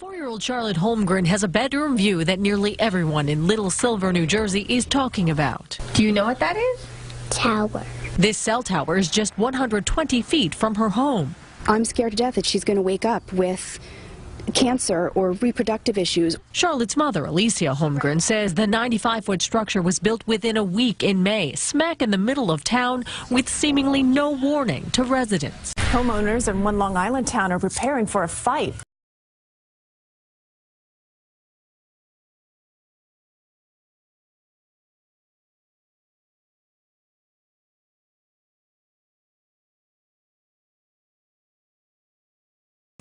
4-year-old Charlotte Holmgren has a bedroom view that nearly everyone in Little Silver, New Jersey is talking about. Do you know what that is? Tower. This cell tower is just 120 feet from her home. I'm scared to death that she's going to wake up with cancer or reproductive issues. Charlotte's mother, Alicia Holmgren, says the 95-foot structure was built within a week in May, smack in the middle of town, with seemingly no warning to residents. Homeowners in one Long Island town are preparing for a fight.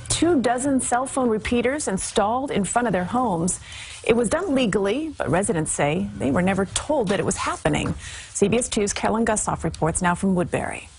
Two dozen cell phone repeaters installed in front of their homes. It was done legally, but residents say they were never told that it was happening. CBS 2's Carolyn Gussoff reports now from Woodbury.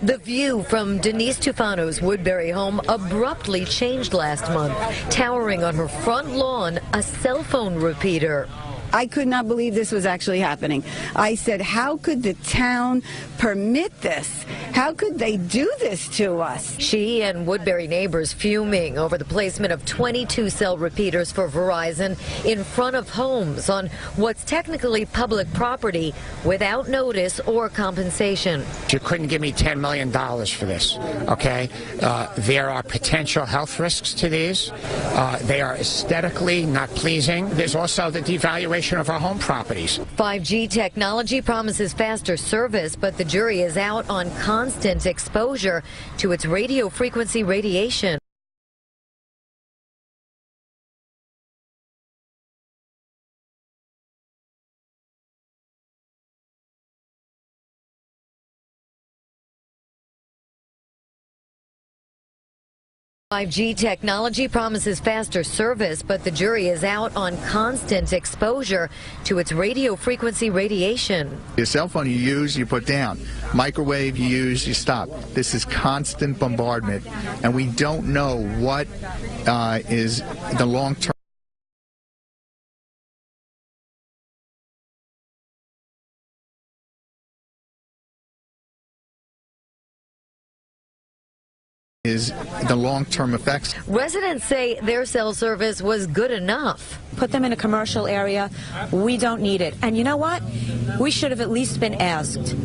The view from Denise Tufano's Woodbury home abruptly changed last month, towering on her front lawn a cell phone repeater. I could not believe this was actually happening. I said, how could the town permit this? How could they do this to us? She and Woodbury neighbors fuming over the placement of 22 cell repeaters for Verizon in front of homes on what's technically public property without notice or compensation. You couldn't give me $10 million for this, okay? There are potential health risks to these. They are aesthetically not pleasing. There's also the devaluation of our home properties. 5G technology promises faster service, but the jury is out on constant exposure to its radio frequency radiation. .5G technology promises faster service, but the jury is out on constant exposure to its radio frequency radiation. Your cell phone you use, you put down. Microwave you use, you stop. This is constant bombardment, and we don't know what is the long-term effects. Residents say their cell service was good enough. Put them in a commercial area. We don't need it. And you know what? We should have at least been asked.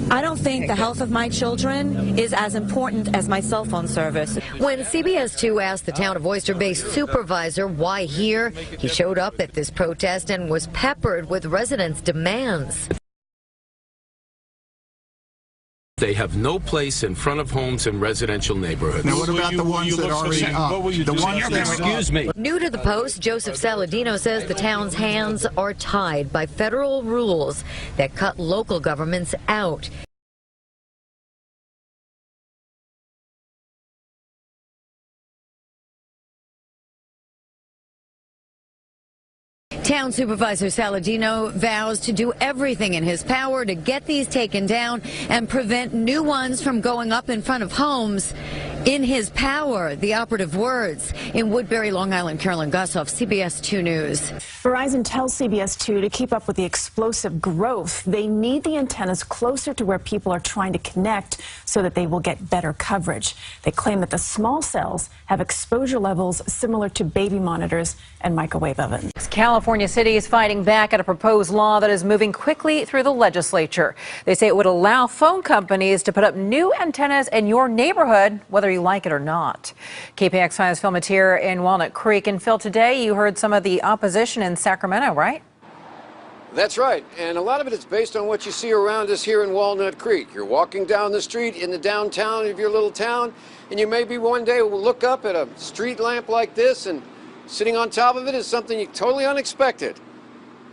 I don't think the health of my children is as important as my cell phone service. When CBS 2 asked the town of Oyster-based supervisor why here, he showed up at this protest and was peppered with residents' demands. They have no place in front of homes in residential neighborhoods. Now, what about the ones that are already up? Excuse me. New to the Post, Joseph Saladino says the town's hands are tied by federal rules that cut local governments out. Town Supervisor Saladino vows to do everything in his power to get these taken down and prevent new ones from going up in front of homes. In his power, the operative words. In Woodbury, Long Island, Carolyn Gussoff, CBS 2 News. Verizon tells CBS 2 to keep up with the explosive growth. They need the antennas closer to where people are trying to connect so that they will get better coverage. They claim that the small cells have exposure levels similar to baby monitors and microwave ovens. California City is fighting back at a proposed law that is moving quickly through the legislature. They say it would allow phone companies to put up new antennas in your neighborhood, whether you like it or not. KPX 5's Phil Matier in Walnut Creek. And Phil, today you heard some of the opposition in Sacramento, right? That's right, and a lot of it is based on what you see around us here in Walnut Creek. You're walking down the street in the downtown of your little town, and you maybe one day will look up at a street lamp like this, and sitting on top of it is something totally unexpected,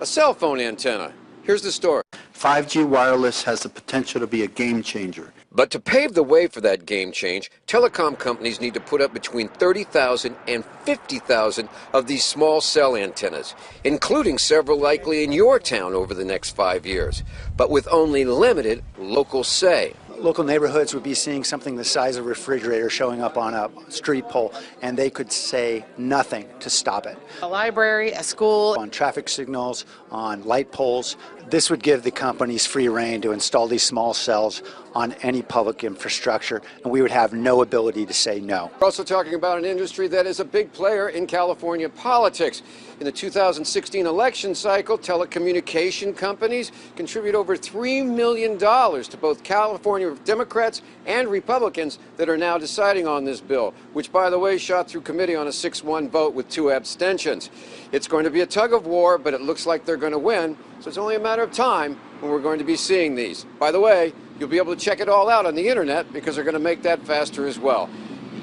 a cell phone antenna. Here's the story. 5G wireless has the potential to be a game changer. But to pave the way for that game change, telecom companies need to put up between 30,000 and 50,000 of these small cell antennas, including several likely in your town over the next 5 years, but with only limited local say. Local neighborhoods would be seeing something the size of a refrigerator showing up on a street pole, and they could say nothing to stop it. A library, a school. On traffic signals, on light poles. This would give the companies free rein to install these small cells on any public infrastructure, and we would have no ability to say no. We're also talking about an industry that is a big player in California politics. In the 2016 election cycle, telecommunication companies contribute over $3 million to both California Democrats and Republicans that are now deciding on this bill, which, by the way, shot through committee on a 6-1 vote with 2 abstentions. It's going to be a tug of war, but it looks like they're going to win, so it's only a matter of time when we're going to be seeing these. By the way, you'll be able to check it all out on the internet because they're going to make that faster as well.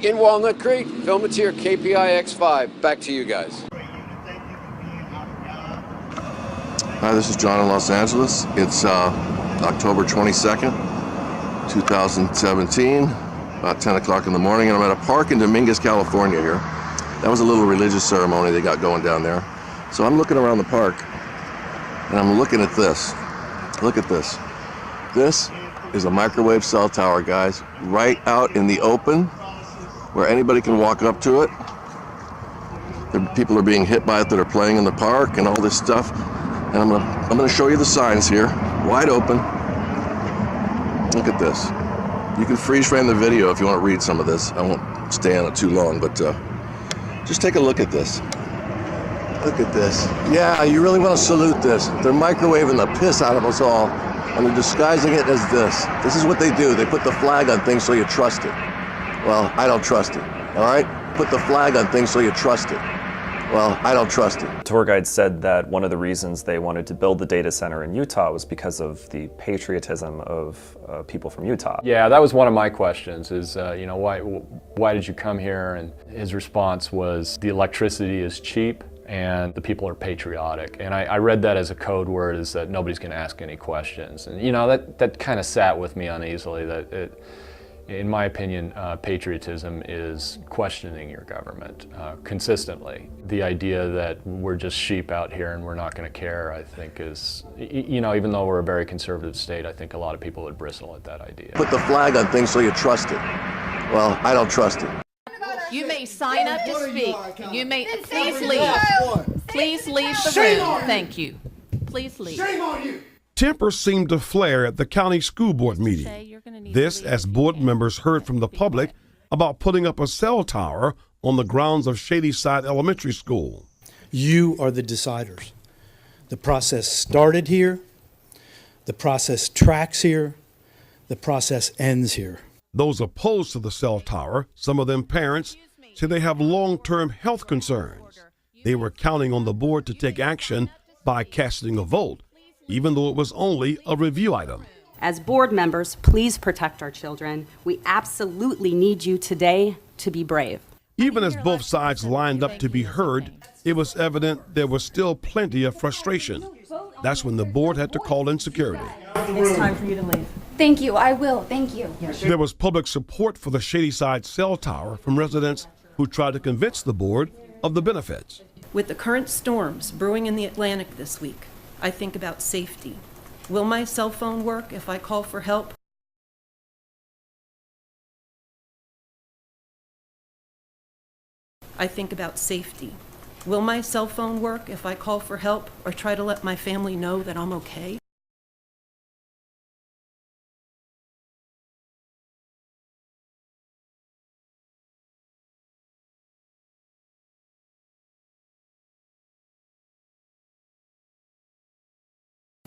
In Walnut Creek, Phil Matier, KPIX5. Back to you guys. Hi, this is John in Los Angeles. It's October 22nd, 2017, about 10 o'clock in the morning, and I'm at a park in Dominguez, California here. That was a little religious ceremony they got going down there. So I'm looking around the park, and I'm looking at this. Look at this. This is a microwave cell tower, guys, right out in the open, where anybody can walk up to it. People are being hit by it that are playing in the park and all this stuff. And I'm gonna show you the signs here, wide open. Look at this. You can freeze frame the video if you want to read some of this. I won't stay on it too long, but just take a look at this. Look at this. Yeah, you really want to salute this. They're microwaving the piss out of us all, and they're disguising it as this. This is what they do. They put the flag on things so you trust it. Well, I don't trust it, all right? Put the flag on things so you trust it. Well, I don't trust it. Tour guide said that one of the reasons they wanted to build the data center in Utah was because of the patriotism of people from Utah. Yeah, that was one of my questions is, you know, why did you come here? And his response was, the electricity is cheap and the people are patriotic. And I read that as a code word, is that nobody's going to ask any questions. And, you know, that kind of sat with me uneasily, that in my opinion, patriotism is questioning your government consistently. The idea that we're just sheep out here and we're not going to care, I think is, you know, even though we're a very conservative state, I think a lot of people would bristle at that idea. Put the flag on things so you trust it. Well, I don't trust it. You may sign up to speak. You may, please leave. Please leave the room. Thank you. Please leave. Shame on you. Tempers seemed to flare at the county school board meeting. This as board members heard from the public about putting up a cell tower on the grounds of Shadyside Elementary School. You are the deciders. The process started here. The process tracks here. The process ends here. Those opposed to the cell tower, some of them parents, say they have long-term health concerns. They were counting on the board to take action by casting a vote, even though it was only a review item. As board members, please protect our children. We absolutely need you today to be brave. Even as both sides lined up to be heard, it was evident there was still plenty of frustration. That's when the board had to call in security. It's time for you to leave. Thank you, I will, thank you. There was public support for the Shadyside cell tower from residents who tried to convince the board of the benefits. With the current storms brewing in the Atlantic this week, I think about safety. Will my cell phone work if I call for help? I think about safety. Will my cell phone work if I call for help or try to let my family know that I'm okay?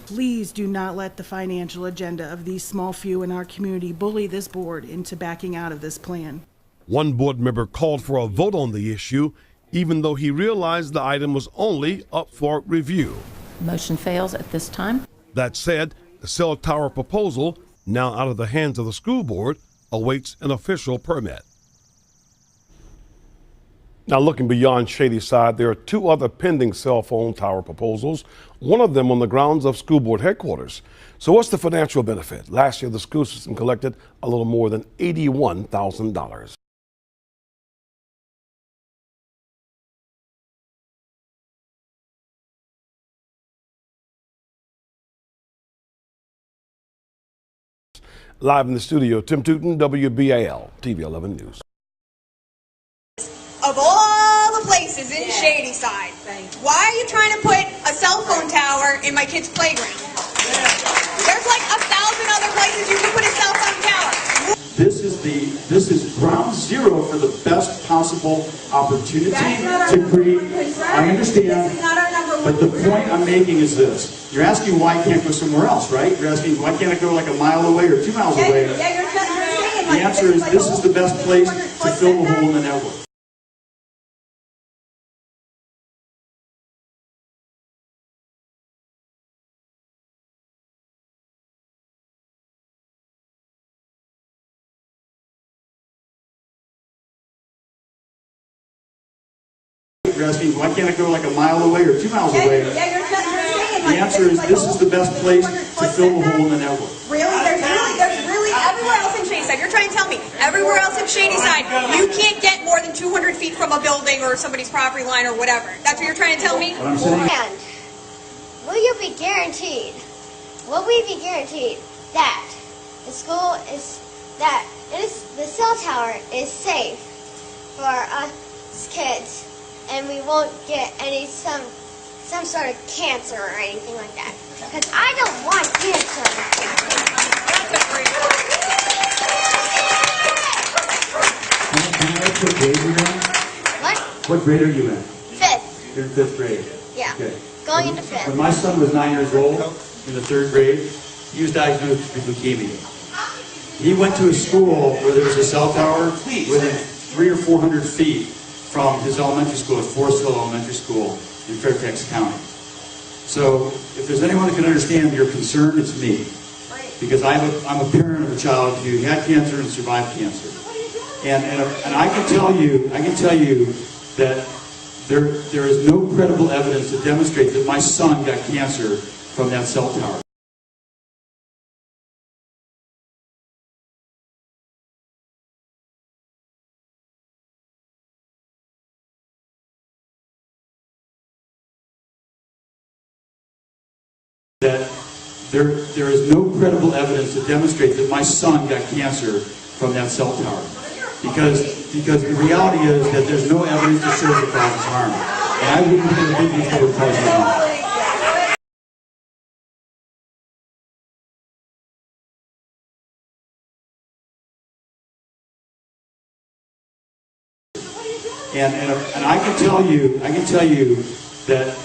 Please do not let the financial agenda of these small few in our community bully this board into backing out of this plan. One board member called for a vote on the issue, even though he realized the item was only up for review. Motion fails at this time. That said, the cell tower proposal, now out of the hands of the school board, awaits an official permit. Now, looking beyond Shadyside, there are two other pending cell phone tower proposals, one of them on the grounds of school board headquarters. So what's the financial benefit? Last year, the school system collected a little more than $81,000. Live in the studio, Tim Tootin, WBAL, TV 11 News. Of all the places in Shadyside, why are you trying to put a cell phone tower in my kid's playground? There's like 1,000 7 other places you can put a cell phone tower. This is ground zero for the best possible opportunity to create. I understand, but the point I'm making is this. You're asking why I can't go somewhere else, right? You're asking why can't I go like a mile away or 2 miles away? The answer is this is the best place to fill the hole in the network. You're asking why can't I go like a mile away or 2 miles away? The answer is this is the best place to fill the hole in the network. Really? There's really everywhere else in Shadyside. You're trying to tell me everywhere else in Shadyside you can't get more than 200 feet from a building or somebody's property line or whatever. That's what you're trying to tell me? What I'm saying. And will you be guaranteed? Will we be guaranteed that the school is the cell tower is safe for us kids, and we won't get some sort of cancer or anything like that? Because I don't want cancer. Can I ask what grade you're in? What? What grade are you in? 5th. You're in 5th grade. Yeah. Okay. Going into 5th. When my son was 9 years old, in the 3rd grade, he was diagnosed with leukemia. He went to a school where there was a cell tower within 300 or 400 feet from his elementary school, his Forest Hill Elementary School in Fairfax County. So if there's anyone that can understand your concern, it's me. Because I'm a parent of a child who had cancer and survived cancer. And I can tell you that there is no credible evidence to demonstrate that my son got cancer from that cell tower. That there is no credible evidence to demonstrate that my son got cancer from that cell tower. Because the reality is that there's no evidence to show that that was harm. And I wouldn't be the big that would cause harm. And I can tell you that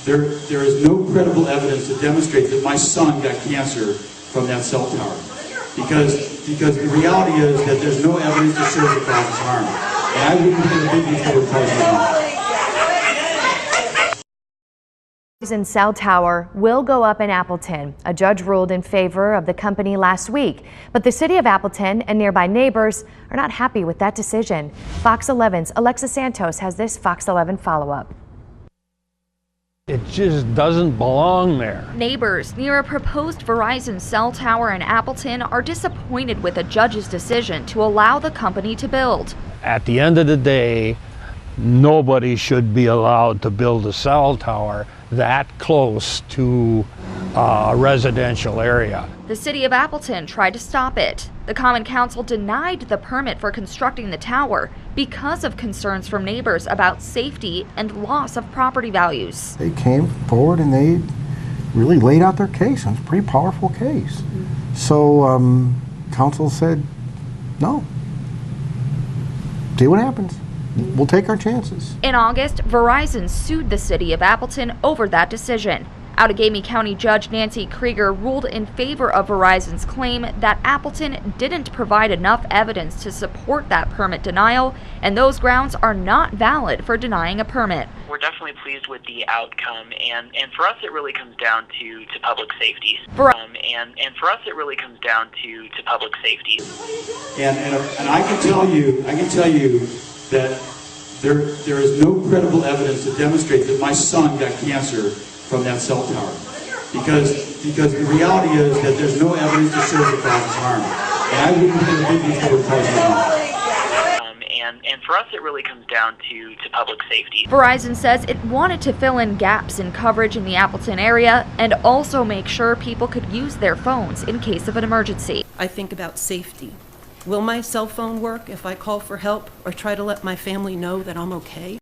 there is no credible evidence to demonstrate that my son got cancer from that cell tower. Because the reality is that there's no evidence to show that that was harm. And I wouldn't be the big that would cause harm. Verizon cell tower will go up in Appleton. A judge ruled in favor of the company last week, but the city of Appleton and nearby neighbors are not happy with that decision. Fox 11's Alexa Santos has this Fox 11 follow-up. It just doesn't belong there. Neighbors near a proposed Verizon cell tower in Appleton are disappointed with a judge's decision to allow the company to build. At the end of the day, nobody should be allowed to build a cell tower that close to a residential area. The city of Appleton tried to stop it. The Common Council denied the permit for constructing the tower because of concerns from neighbors about safety and loss of property values. They came forward and they really laid out their case. It was a pretty powerful case. So council said, no. See what happens. We'll take our chances. In August, Verizon sued the city of Appleton over that decision. Outagamie County Judge Nancy Krieger ruled in favor of Verizon's claim that Appleton didn't provide enough evidence to support that permit denial, and those grounds are not valid for denying a permit. We're definitely pleased with the outcome, and for us it really comes down to public safety. And for us it really comes down to public safety. And I can tell you that there is no credible evidence to demonstrate that my son got cancer from that cell tower. Because the reality is that there's no evidence to show that that was harm. And I wouldn't be the big that would cause harm. And for us it really comes down to public safety. Verizon says it wanted to fill in gaps in coverage in the Appleton area and also make sure people could use their phones in case of an emergency. I think about safety. Will my cell phone work if I call for help or try to let my family know that I'm okay?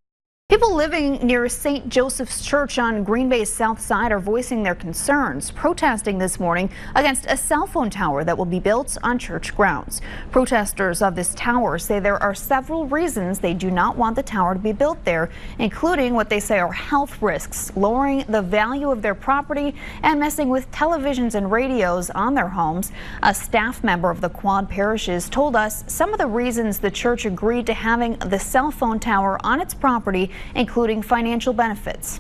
People living near St. Joseph's Church on Green Bay's south side are voicing their concerns, protesting this morning against a cell phone tower that will be built on church grounds. Protesters of this tower say there are several reasons they do not want the tower to be built there, including what they say are health risks, lowering the value of their property, and messing with televisions and radios on their homes. A staff member of the Quad Parishes told us some of the reasons the church agreed to having the cell phone tower on its property, including financial benefits.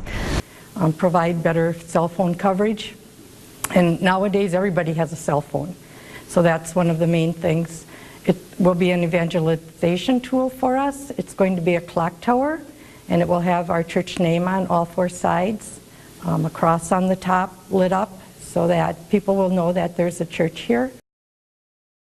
Provide better cell phone coverage. And nowadays, everybody has a cell phone. So that's one of the main things. It will be an evangelization tool for us. It's going to be a clock tower, and it will have our church name on all four sides, a cross on the top lit up so that people will know that there's a church here.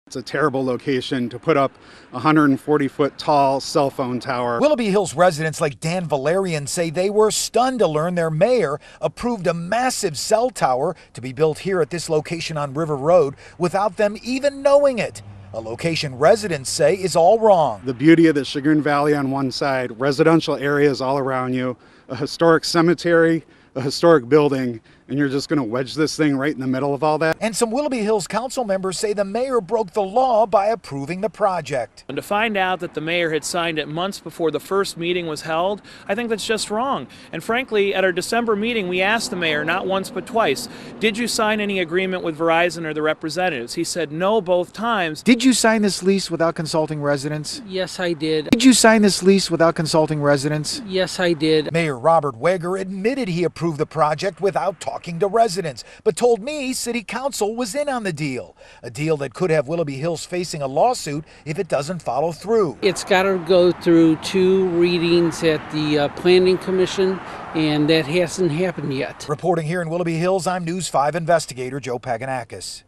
It's a terrible location to put up a 140-foot tall cell phone tower. Willoughby Hills residents like Dan Valerian say they were stunned to learn their mayor approved a massive cell tower to be built here at this location on River Road without them even knowing it. A location residents say is all wrong. The beauty of the Chagrin Valley on one side, residential areas all around you, a historic cemetery, a historic building, and you're just going to wedge this thing right in the middle of all that? And some Willoughby Hills council members say the mayor broke the law by approving the project. And to find out that the mayor had signed it months before the first meeting was held, I think that's just wrong. And frankly, at our December meeting, we asked the mayor, not once but twice, did you sign any agreement with Verizon or the representatives? He said no both times. Did you sign this lease without consulting residents? Yes, I did. Did you sign this lease without consulting residents? Yes, I did. Mayor Robert Weger admitted he approved the project without talking to residents, but told me City Council was in on the deal. A deal that could have Willoughby Hills facing a lawsuit if it doesn't follow through. It's got to go through 2 readings at the Planning Commission, and that hasn't happened yet. Reporting here in Willoughby Hills, I'm News 5 investigator Joe Paganakis.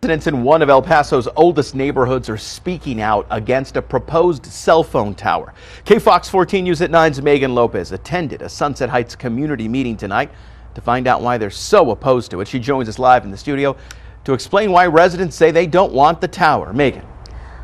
Residents in one of El Paso's oldest neighborhoods are speaking out against a proposed cell phone tower. KFOX 14 News at 9's Megan Lopez attended a Sunset Heights community meeting tonight to find out why they're so opposed to it. She joins us live in the studio to explain why residents say they don't want the tower. Megan.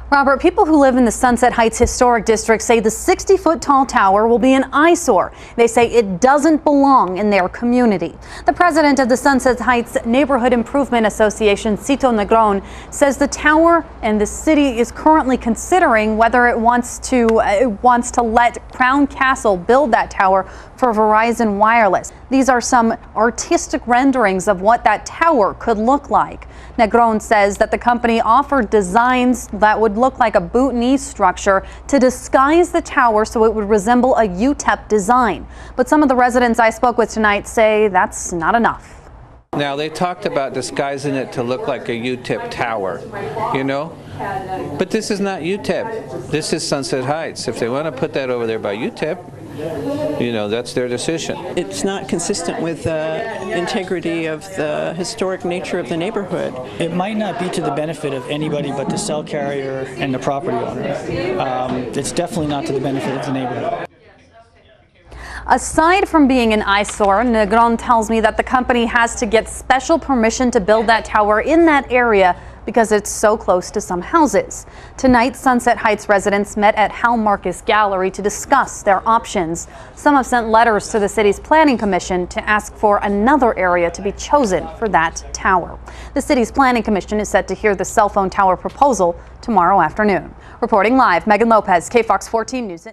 Robert, people who live in the Sunset Heights Historic District say the 60-foot tall tower will be an eyesore. They say it doesn't belong in their community. The president of the Sunset Heights Neighborhood Improvement Association, Cito Negron, says the tower and the city is currently considering whether it wants to let Crown Castle build that tower for Verizon Wireless. These are some artistic renderings of what that tower could look like. Negron says that the company offered designs that would look like a boutonniere structure to disguise the tower so it would resemble a UTEP design. But some of the residents I spoke with tonight say that's not enough. Now, they talked about disguising it to look like a UTEP tower, you know? But this is not UTEP. This is Sunset Heights. If they want to put that over there by UTEP, you know, that's their decision. It's not consistent with the integrity of the historic nature of the neighborhood. It might not be to the benefit of anybody but the cell carrier and the property owner. It's definitely not to the benefit of the neighborhood. Aside from being an eyesore, Negron tells me that the company has to get special permission to build that tower in that area because it's so close to some houses. Tonight, Sunset Heights residents met at Hal Marcus Gallery to discuss their options. Some have sent letters to the city's planning commission to ask for another area to be chosen for that tower. The city's planning commission is set to hear the cell phone tower proposal tomorrow afternoon. Reporting live, Megan Lopez, KFOX 14 News.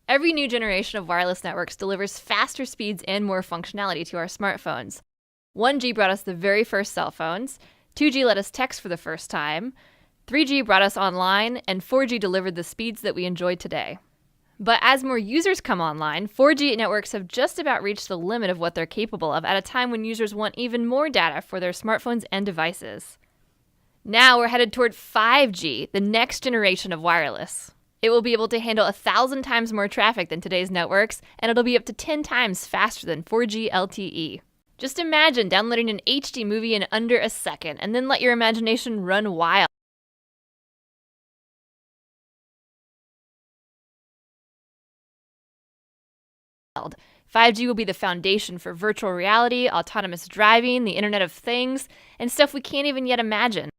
Every new generation of wireless networks delivers faster speeds and more functionality to our smartphones. 1G brought us the very first cell phones, 2G let us text for the first time, 3G brought us online, and 4G delivered the speeds that we enjoy today. But as more users come online, 4G networks have just about reached the limit of what they're capable of at a time when users want even more data for their smartphones and devices. Now we're headed toward 5G, the next generation of wireless. It will be able to handle 1,000 times more traffic than today's networks, and it'll be up to 10 times faster than 4G LTE. Just imagine downloading an HD movie in under a second, and then let your imagination run wild. world. 5G will be the foundation for virtual reality, autonomous driving, the Internet of Things, and stuff we can't even yet imagine.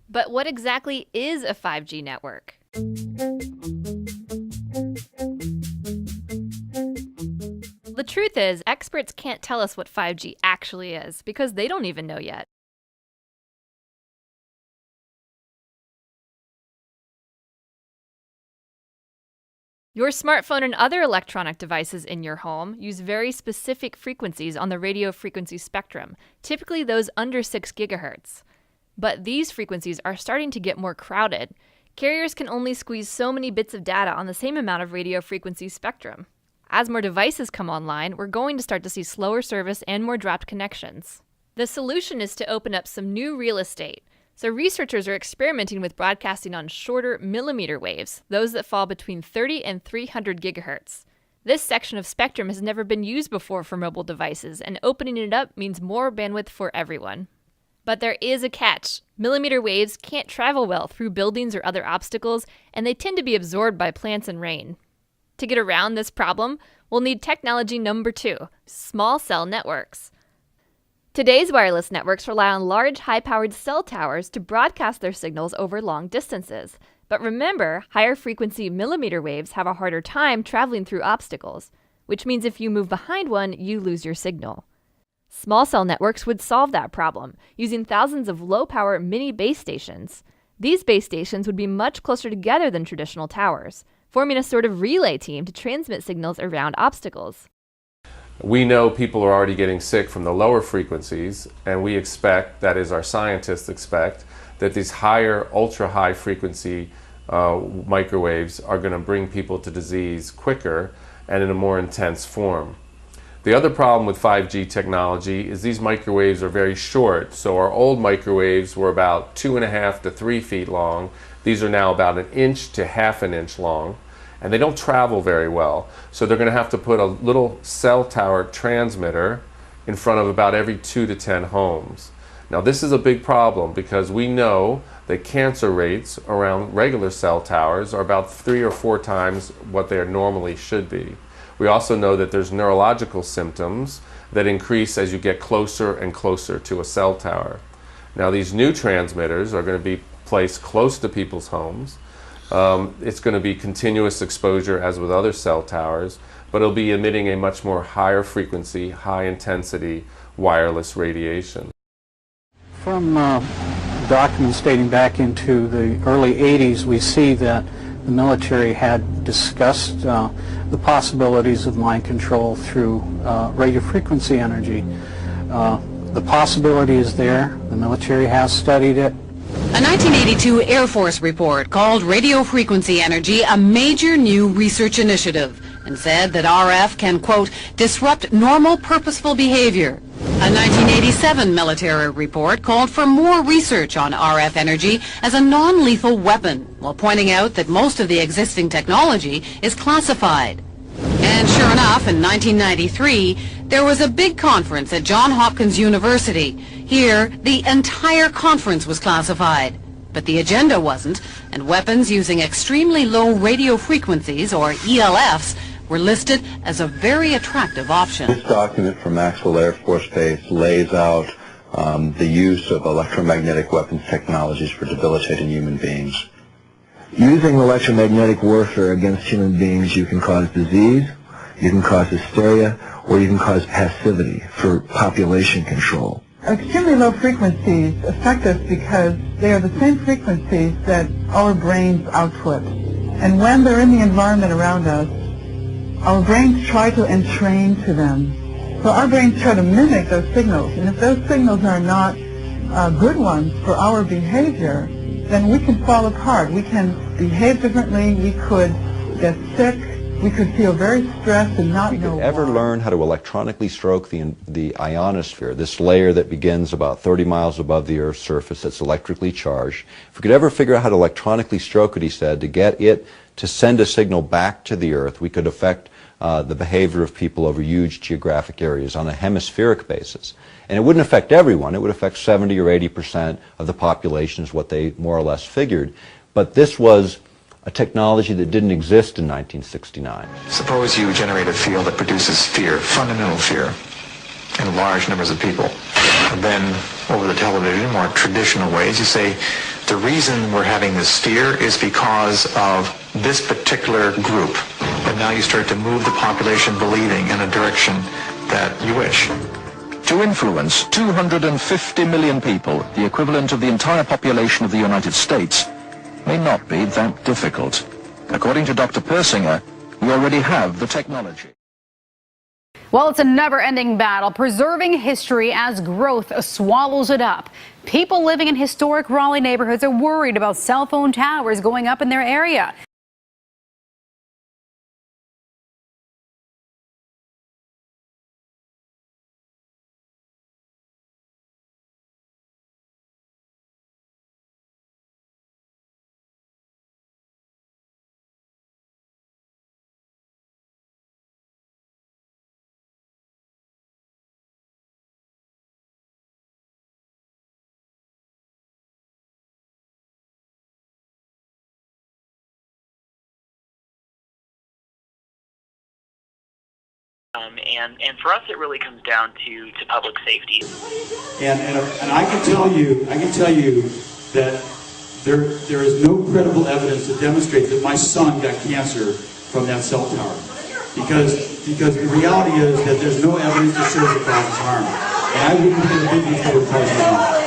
But what exactly is a 5G network? The truth is, experts can't tell us what 5G actually is because they don't even know yet. Your smartphone and other electronic devices in your home use very specific frequencies on the radio frequency spectrum, typically those under 6 gigahertz. But these frequencies are starting to get more crowded. Carriers can only squeeze so many bits of data on the same amount of radio frequency spectrum. As more devices come online, we're going to start to see slower service and more dropped connections. The solution is to open up some new real estate. So researchers are experimenting with broadcasting on shorter millimeter waves, those that fall between 30 and 300 gigahertz. This section of spectrum has never been used before for mobile devices, and opening it up means more bandwidth for everyone. But there is a catch. Millimeter waves can't travel well through buildings or other obstacles, and they tend to be absorbed by plants and rain. To get around this problem, we'll need technology number 2, small cell networks. Today's wireless networks rely on large, high-powered cell towers to broadcast their signals over long distances. But remember, higher frequency millimeter waves have a harder time traveling through obstacles, which means if you move behind one, you lose your signal. Small cell networks would solve that problem, using thousands of low-power mini base stations. These base stations would be much closer together than traditional towers, forming a sort of relay team to transmit signals around obstacles. We know people are already getting sick from the lower frequencies, and we expect, that is our scientists expect, that these higher, ultra-high frequency microwaves are going to bring people to disease quicker and in a more intense form. The other problem with 5G technology is these microwaves are very short. So our old microwaves were about 2.5 to 3 feet long. These are now about 1 inch to ½ an inch long. And they don't travel very well. So they're going to have to put a little cell tower transmitter in front of about every 2 to 10 homes. Now this is a big problem because we know that cancer rates around regular cell towers are about 3 or 4 times what they normally should be. We also know that there's neurological symptoms that increase as you get closer and closer to a cell tower. Now these new transmitters are going to be placed close to people's homes. It's going to be continuous exposure as with other cell towers, but it'll be emitting a much more higher frequency, high intensity wireless radiation. From documents dating back into the early 80s, we see that the military had discussed the possibilities of mind control through radio frequency energy. The possibility is there. The military has studied it. A 1982 Air Force report called radio frequency energy a major new research initiative and said that RF can, quote, disrupt normal purposeful behavior. A 1987 military report called for more research on RF energy as a non-lethal weapon, while pointing out that most of the existing technology is classified. And sure enough, in 1993, there was a big conference at Johns Hopkins University. Here, the entire conference was classified. But the agenda wasn't, and weapons using extremely low radio frequencies, or ELFs, were listed as a very attractive option. This document from Maxwell Air Force Base lays out the use of electromagnetic weapons technologies for debilitating human beings. Using electromagnetic warfare against human beings, you can cause disease, you can cause hysteria, or you can cause passivity for population control. Extremely low frequencies affect us because they are the same frequencies that our brains output. And when they're in the environment around us, our brains try to entrain to them. So our brains try to mimic those signals. And if those signals are not good ones for our behavior, then we can fall apart. We can behave differently. We could get sick. We could feel very stressed and not know why. Ever learn how to electronically stroke the ionosphere, this layer that begins about 30 miles above the Earth's surface that's electrically charged? If we could ever figure out how to electronically stroke it, he said, to get it to send a signal back to the Earth, we could affect the behavior of people over huge geographic areas on a hemispheric basis. And it wouldn't affect everyone. It would affect 70 or 80% of the population is what they more or less figured. But this was a technology that didn't exist in 1969. Suppose you generate a field that produces fear, fundamental fear, in large numbers of people. And then over the television, more traditional ways, you say, The reason we're having this fear is because of this particular group. And now you start to move the population believing in a direction that you wish. To influence 250 million people, the equivalent of the entire population of the United States, may not be that difficult. According to Dr. Persinger, we already have the technology. Well, it's a never-ending battle, preserving history as growth swallows it up. People living in historic Raleigh neighborhoods are worried about cell phone towers going up in their area. And for us, it really comes down to public safety. And I can tell you that there is no credible evidence to demonstrate that my son got cancer from that cell tower, because the reality is that there's no evidence to show the cause harm. And I wouldn't have been before causing harm.